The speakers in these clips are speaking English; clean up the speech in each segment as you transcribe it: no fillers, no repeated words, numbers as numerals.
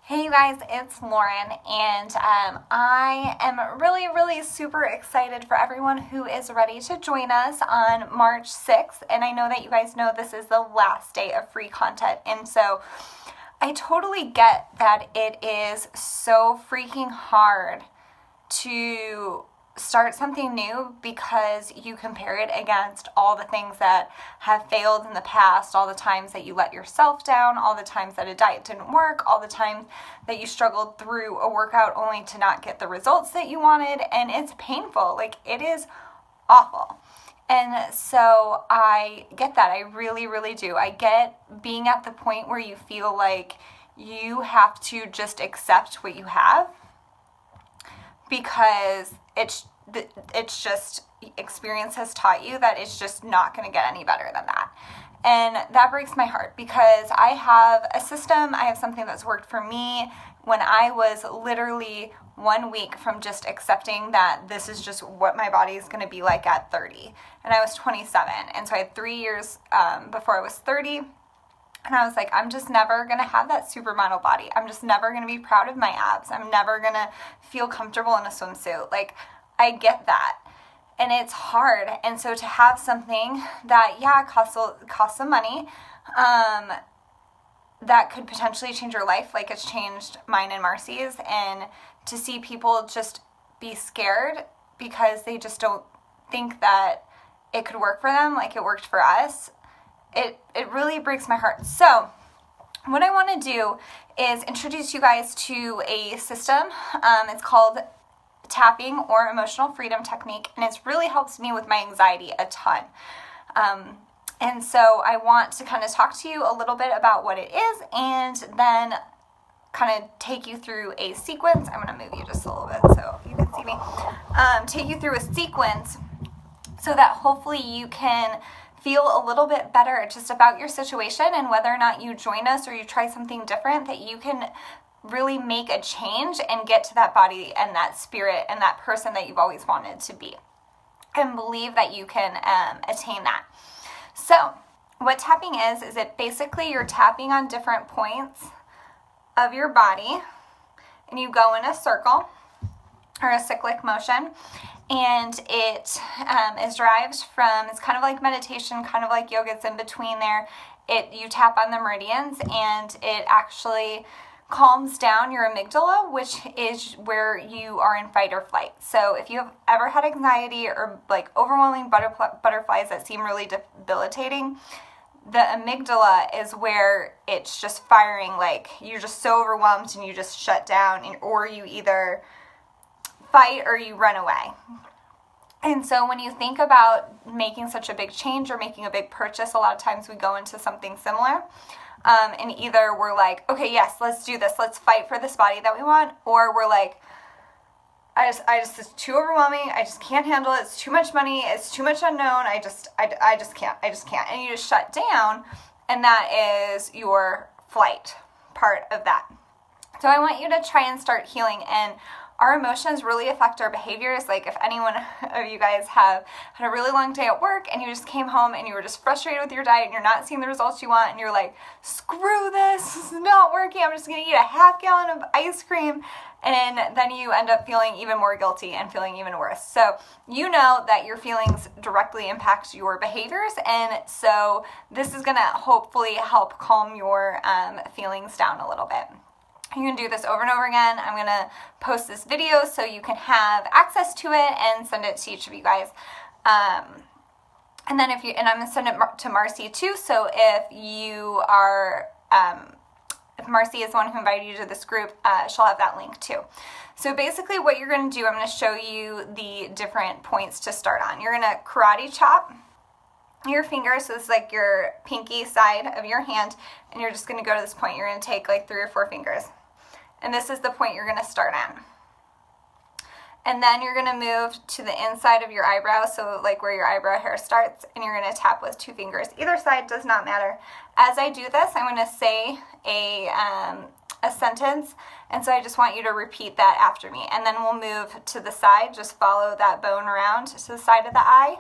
Hey you guys, it's Lauren, and I am really super excited for everyone who is ready to join us on March 6th. And I know that you guys know this is the last day of free content, and so I totally get that it is so freaking hard to start something new because you compare it against all the things that have failed in the past, all the times that you let yourself down, all the times that a diet didn't work, all the times that you struggled through a workout only to not get the results that you wanted, and it's painful. Like, it is awful. And so I get that. I really do. I get being at the point where you feel like you have to just accept what you have because it's just, experience has taught you that it's just not going to get any better than that. And that breaks my heart because I have a system, I have something that's worked for me when I was literally 1 week from just accepting that this is just what my body is going to be like at 30. And I was 27. And so I had 3 years before I was 30. And I was like, I'm just never going to have that supermodel body. I'm just never going to be proud of my abs. I'm never going to feel comfortable in a swimsuit. Like, I get that. And it's hard. And so to have something that, costs some money, that could potentially change your life, like it's changed mine and Marcy's, and to see people just be scared because they just don't think that it could work for them like it worked for us, it really breaks my heart. So what I want to do is introduce you guys to a system. It's called tapping or emotional freedom technique, and it's really helps me with my anxiety a ton. And so I want to kind of talk to you a little bit about what it is and then kind of take you through a sequence. I'm going to move you just a little bit so you can see me. Take you through a sequence so that hopefully you can feel a little bit better just about your situation, and whether or not you join us or you try something different, that you can really make a change and get to that body and that spirit and that person that you've always wanted to be, and believe that you can attain that. So what tapping is it basically you're tapping on different points of your body, and you go in a circle or a cyclic motion, and it is derived from, it's kind of like meditation, kind of like yoga. It's in between there. You tap on the meridians, and it actually calms down your amygdala, which is where you are in fight or flight. So if you have ever had anxiety or like overwhelming butterflies that seem really debilitating, the amygdala is where it's just firing, like you're just so overwhelmed and you just shut down, or you either fight or you run away. And so when you think about making such a big change or making a big purchase, a lot of times we go into something similar. And either we're like, okay, yes, let's do this. Let's fight for this body that we want. Or we're like, I just, it's too overwhelming. I just can't handle it. It's too much money. It's too much unknown. I just can't. And you just shut down. And that is your flight part of that. So I want you to try and start healing, and our emotions really affect our behaviors. Like, if anyone of you guys have had a really long day at work and you just came home and you were just frustrated with your diet and you're not seeing the results you want, and you're like, screw this is not working, I'm just going to eat a half gallon of ice cream, and then you end up feeling even more guilty and feeling even worse. So you know that your feelings directly impact your behaviors, and so this is going to hopefully help calm your feelings down a little bit. You can do this over and over again. I'm going to post this video so you can have access to it and send it to each of you guys. And then I'm going to send it to Marcy too. So if you are, if Marcy is the one who invited you to this group, she'll have that link too. So basically what you're going to do, I'm going to show you the different points to start on. You're going to karate chop your fingers, so this is like your pinky side of your hand, and you're just going to go to this point. You're going to take like 3 or 4 fingers, and this is the point you're going to start on. And then you're going to move to the inside of your eyebrow, so like where your eyebrow hair starts, and you're going to tap with 2 fingers. Either side does not matter. As I do this, I'm going to say a sentence, and so I just want you to repeat that after me. And then we'll move to the side, just follow that bone around to the side of the eye,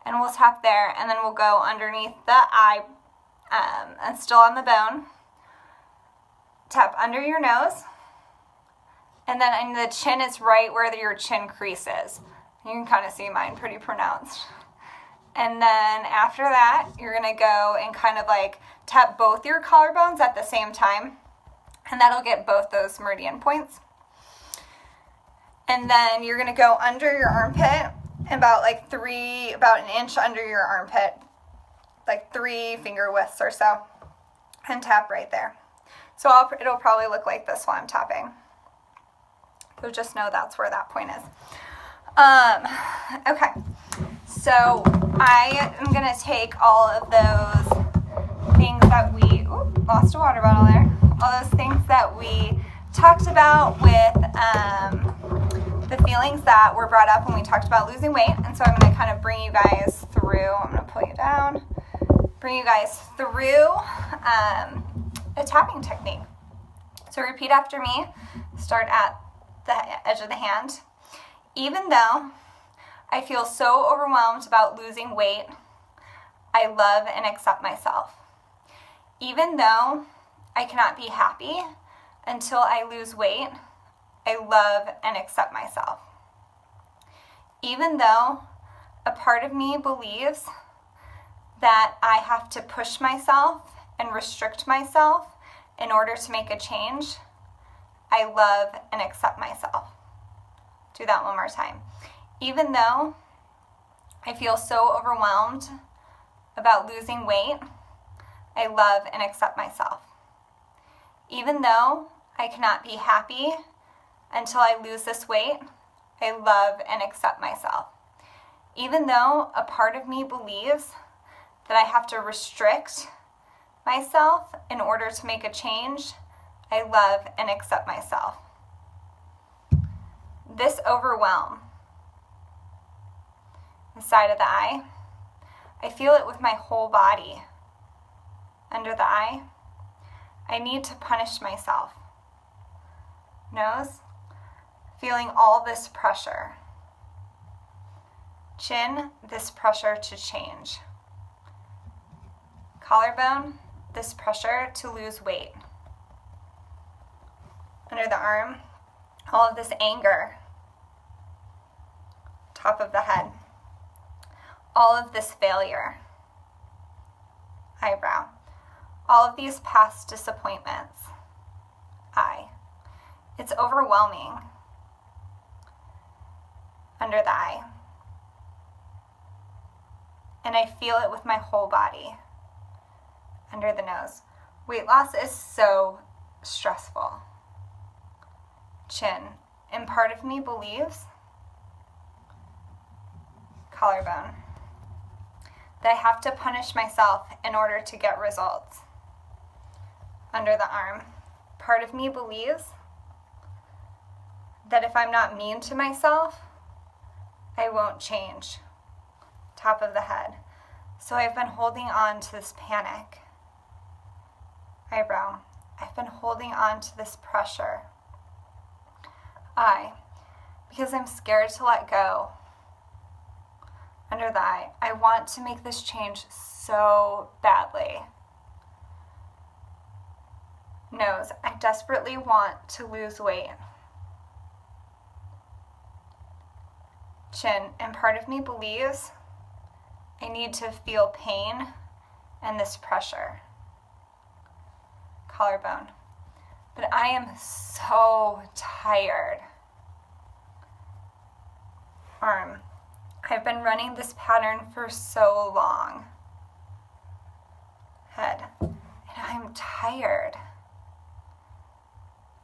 and we'll tap there, and then we'll go underneath the eye, and still on the bone, tap under your nose, and then the chin is right where your chin crease is. You can kind of see mine pretty pronounced. And then after that, you're going to go and kind of like tap both your collarbones at the same time, and that'll get both those meridian points. And then you're going to go under your armpit, about an inch under your armpit, like 3 finger widths or so, and tap right there. So it'll probably look like this while I'm tapping. So just know that's where that point is. Okay, so I am going to take all of those things that we, lost a water bottle there, all those things that we talked about with the feelings that were brought up when we talked about losing weight, and so I'm going to kind of bring you guys through, I'm going to pull you down, bring you guys through a tapping technique. So repeat after me, start at the edge of the hand. Even though I feel so overwhelmed about losing weight, I love and accept myself. Even though I cannot be happy until I lose weight, I love and accept myself. Even though a part of me believes that I have to push myself and restrict myself in order to make a change, I love and accept myself. Do that one more time. Even though I feel so overwhelmed about losing weight, I love and accept myself. Even though I cannot be happy until I lose this weight, I love and accept myself. Even though a part of me believes that I have to restrict myself in order to make a change, I love and accept myself. This overwhelm, the side of the eye, I feel it with my whole body. Under the eye, I need to punish myself. Nose, feeling all this pressure. Chin, this pressure to change. Collarbone, this pressure to lose weight. Under the arm, all of this anger. Top of the head, all of this failure. Eyebrow, all of these past disappointments. Eye, it's overwhelming. Under the eye, and I feel it with my whole body. Under the nose, weight loss is so stressful. Chin, and part of me believes, collarbone, that I have to punish myself in order to get results. Under the arm, part of me believes that if I'm not mean to myself, I won't change. Top of the head, so I've been holding on to this panic. Eyebrow, I've been holding on to this pressure. Eye, because I'm scared to let go. Under the eye, I want to make this change so badly. Nose, I desperately want to lose weight. Chin, and part of me believes I need to feel pain and this pressure. Collarbone, but I am so tired. Arm, I've been running this pattern for so long. Head, and I'm tired.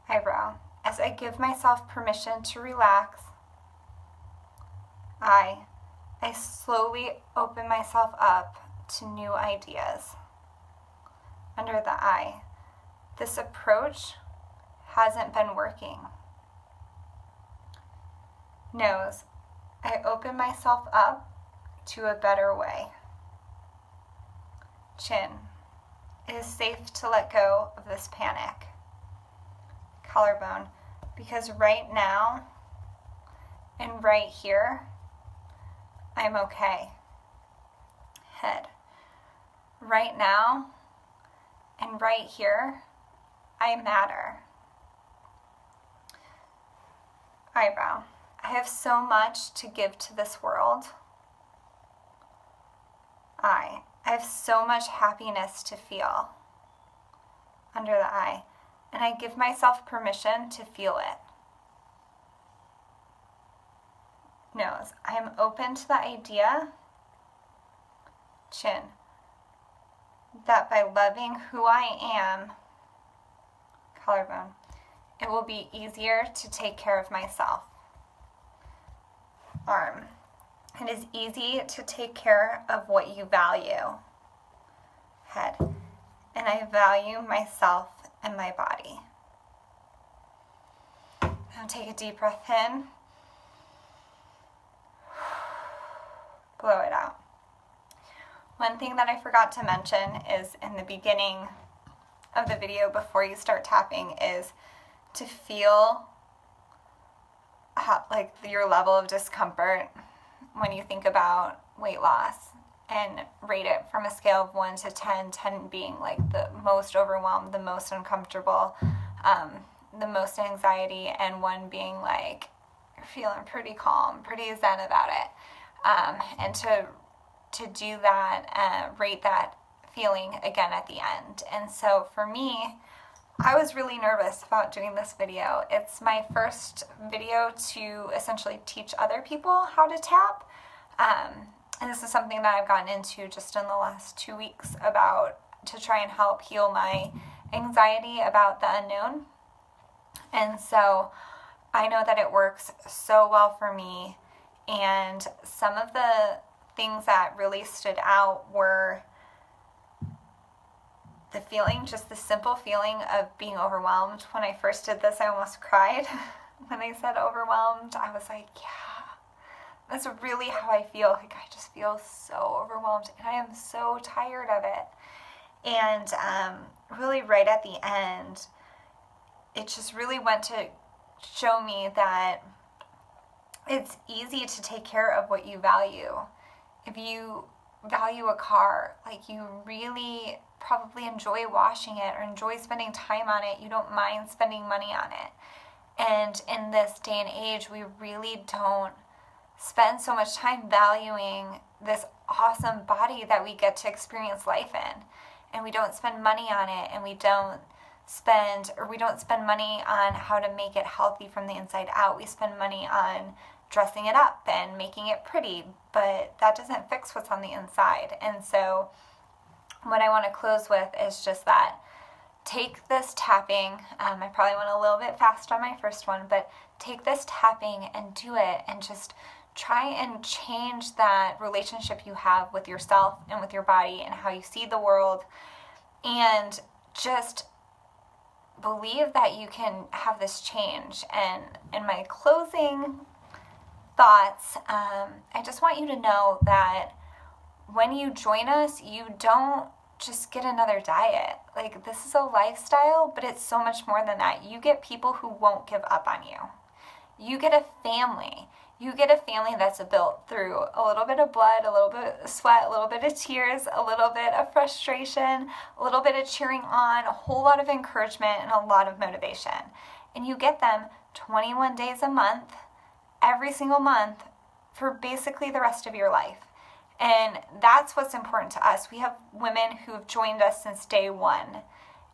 Eyebrow, as I give myself permission to relax. Eye, I slowly open myself up to new ideas. Under the eye, this approach hasn't been working. Nose, I open myself up to a better way. Chin, it is safe to let go of this panic. Collarbone, because right now and right here, I'm okay. Head, right now and right here, I matter. Eyebrow. I have so much to give to this world. I have so much happiness to feel. Under the eye. And I give myself permission to feel it. Nose. I am open to the idea. Chin. That by loving who I am, collarbone, it will be easier to take care of myself. Arm. It is easy to take care of what you value. Head. And I value myself and my body. Now take a deep breath in. Blow it out. One thing that I forgot to mention is in the beginning of the video before you start tapping is to feel how, like your level of discomfort when you think about weight loss, and rate it from a scale of 1 to 10, 10 being like the most overwhelmed, the most uncomfortable, the most anxiety, and 1 being like you're feeling pretty calm, pretty zen about it. And to do that, rate that feeling again at the end. And so for me, I was really nervous about doing this video. It's my first video to essentially teach other people how to tap. And this is something that I've gotten into just in the last 2 weeks to try and help heal my anxiety about the unknown. And so I know that it works so well for me. And some of the things that really stood out were the feeling, just the simple feeling of being overwhelmed. When I first did this, I almost cried. When I said overwhelmed, I was like, yeah, that's really how I feel. Like, I just feel so overwhelmed, and I am so tired of it. And really right at the end, it just really went to show me that it's easy to take care of what you value. If you value a car, like you really probably enjoy washing it or enjoy spending time on it, you don't mind spending money on it. And in this day and age, we really don't spend so much time valuing this awesome body that we get to experience life in. And we don't spend money on it, and we don't spend money on how to make it healthy from the inside out. We spend money on dressing it up and making it pretty, but that doesn't fix what's on the inside. And so what I want to close with is just that. Take this tapping, I probably went a little bit fast on my first one, but take this tapping and do it, and just try and change that relationship you have with yourself and with your body and how you see the world, and just believe that you can have this change. And in my closing thoughts, I just want you to know that when you join us, you don't just get another diet. Like, this is a lifestyle, but it's so much more than that. You get people who won't give up on you. You get a family. You get a family that's built through a little bit of blood, a little bit of sweat, a little bit of tears, a little bit of frustration, a little bit of cheering on, a whole lot of encouragement, and a lot of motivation. And you get them 21 days a month, every single month, for basically the rest of your life. And that's what's important to us. We have women who have joined us since day one,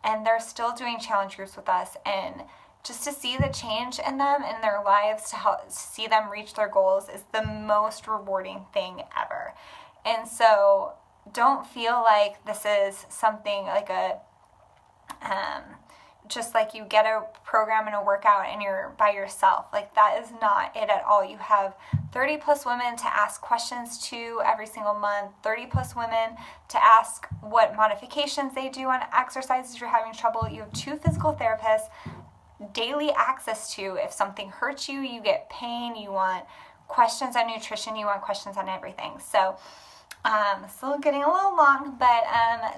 and they're still doing challenge groups with us. And just to see the change in them, in their lives, to help see them reach their goals is the most rewarding thing ever. And so don't feel like this is something like just like you get a program and a workout and you're by yourself. Like, that is not it at all. You have 30 plus women to ask questions to every single month, 30 plus women to ask what modifications they do on exercises you're having trouble. You have 2 physical therapists, daily access to, if something hurts you, you get pain, you want questions on nutrition, you want questions on everything. So still getting a little long, but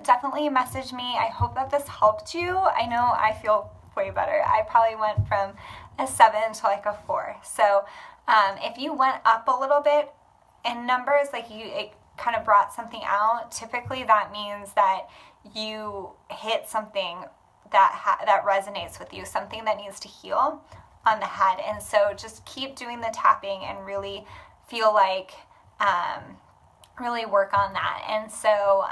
definitely message me. I hope that this helped you. I know I feel way better. I probably went from a 7 to like a 4. So if you went up a little bit in numbers, like it kind of brought something out, typically that means that you hit something that resonates with you, something that needs to heal on the head. And so just keep doing the tapping and really feel like really work on that. And so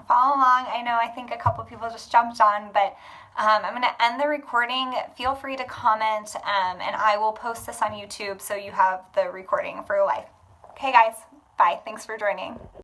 follow along. I think a couple people just jumped on, but I'm going to end the recording. Feel free to comment, and I will post this on YouTube so you have the recording for your life. Okay, guys. Bye. Thanks for joining.